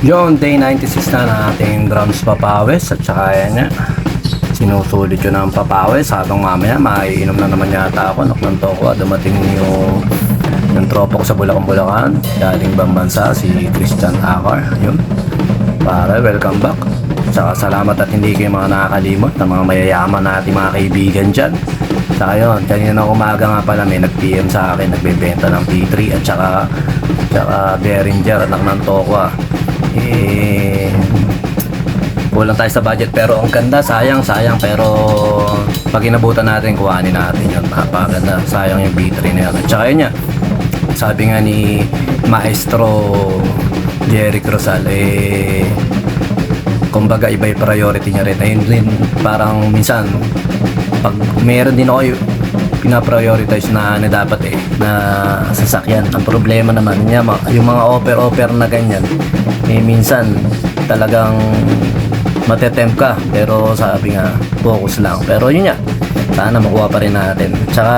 Yun, day 96 na ng ating drums papawis at saka yan nga. Sinusulit yun ng papawis habang mamaya maiinom na naman yata ako. Naklanto ko, dumating yung tropa ko sa Bulacan galing Bambansa, si Christian Akar. Yun, para welcome back. Saka salamat at hindi kayo mga nakakalimot ng mga mayayaman natin mga kaibigan dyan. Saka yun, kanina ng umaga nga pala may nag-PM sa akin, nagbebenta ng P3 at saka Behringer at ng Tokwa. Kulang tayo sa budget pero ang ganda, sayang pero pag inabutan natin kuhanin natin yun, napakaganda, sayang yung B3 na yan. At saka yun nga, sabi nga ni Maestro Jerry Cruzal, kumbaga iba yung priority niya rin. Ayun din, parang minsan pag meron din ako pinaprioritize na dapat na sasakyan. Ang problema naman niya, yung mga offer na ganyan, minsan talagang matetempt ka, pero sabi nga focus lang. Pero yun nga, sana makuha pa rin natin. Tsaka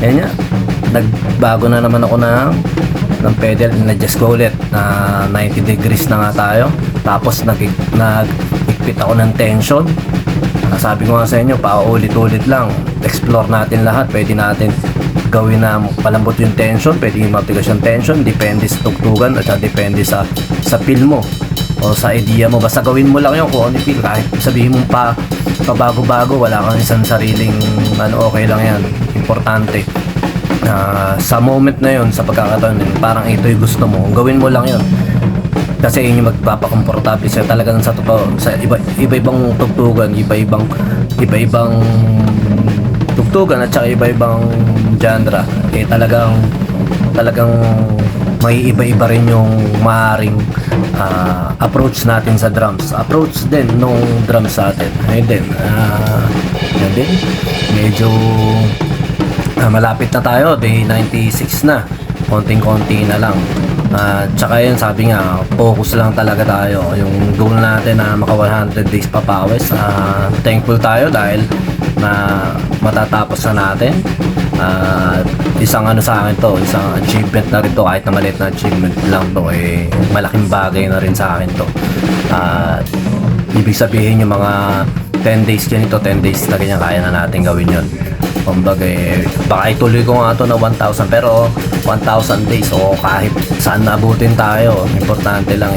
yun nga, nagbago na naman ako ng pedal, na-adjust ko ulit na 90 degrees na nga tayo. Tapos nag-ikpit ako ng tension. Sabi ko nga sa inyo, paulit-ulit lang, explore natin lahat. Pwede natin gawin na palambot yung tension, pwede matigas yung tension, depende sa tugtugan at depende sa feel mo o sa idea mo. Basta gawin mo lang yun kung ano feel. Kahit sabihin mo pabago-bago, wala kang isang sariling okay lang yan. Importante sa moment na yun, sa pagkakataon yun, parang ito yung gusto mo, gawin mo lang yun. Kasi yun yung magpapakomportable sa'yo talagang sa totoo. Sa iba-ibang tugtugan, iba-ibang tugtugan at saka iba-ibang genre, talagang may iba-iba rin yung maaaring approach natin sa drums. Approach din nung drums sa atin. Ayun din, medyo malapit na tayo, day 96 na, konting-konti na lang. Tsaka yun, sabi nga, focus lang talaga tayo. Yung goal natin na maka 100 days papawis, thankful tayo dahil na matatapos na natin. Isang sa akin to, isang achievement na rin to, kahit na maliit na achievement lang to, malaking bagay na rin sa akin to. Ibig sabihin yung mga 10 days ganito, 10 days na ganyan, kaya na natin gawin yun. Kumbaga baka ituloy ko nga ito na 1,000, pero 1,000 days o kahit saan naabutin tayo, importante lang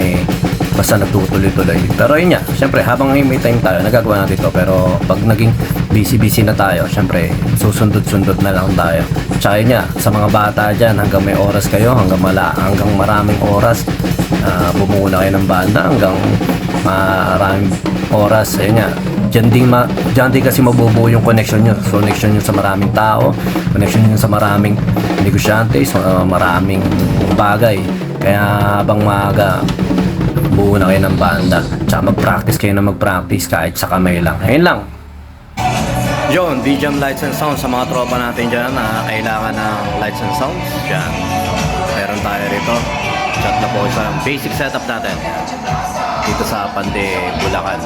basta nagtutuloy-tuloy. Pero yun nga, syempre habang may time tayo, nagagawa natin ito. Pero pag naging busy na tayo, syempre susundot-sundot na lang tayo. Tsaka yun nga, sa mga bata dyan, hanggang may oras kayo, hanggang maraming oras, bumuo na kayo ng banda, hanggang maraming oras. Ayun nga, dyan din kasi mabubuo yung connection nyo sa maraming tao, connection nyo sa maraming negosyante, sa maraming bagay. Kaya habang maaga, buo na kayo ng banda, tsaka mag-practice kahit sa kamay lang. Ayun lang. Yun, BGM Lights and Sounds sa mga tropa natin dyan na kailangan ng lights and sounds. Dyan, meron tayo rito. Chat na po sa basic setup natin dito sa Pande, Bulacan.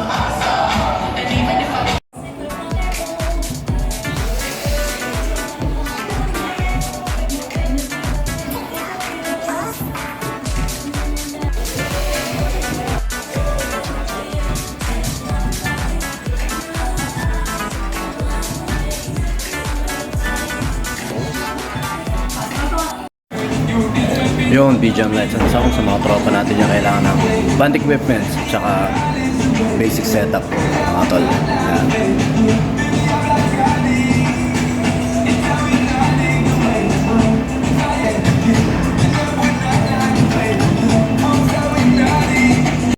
Yun, BGM Lights and Sound sa mga tropa natin yung kailangan ng band equipment tsaka basic setup, mga tol. Yan.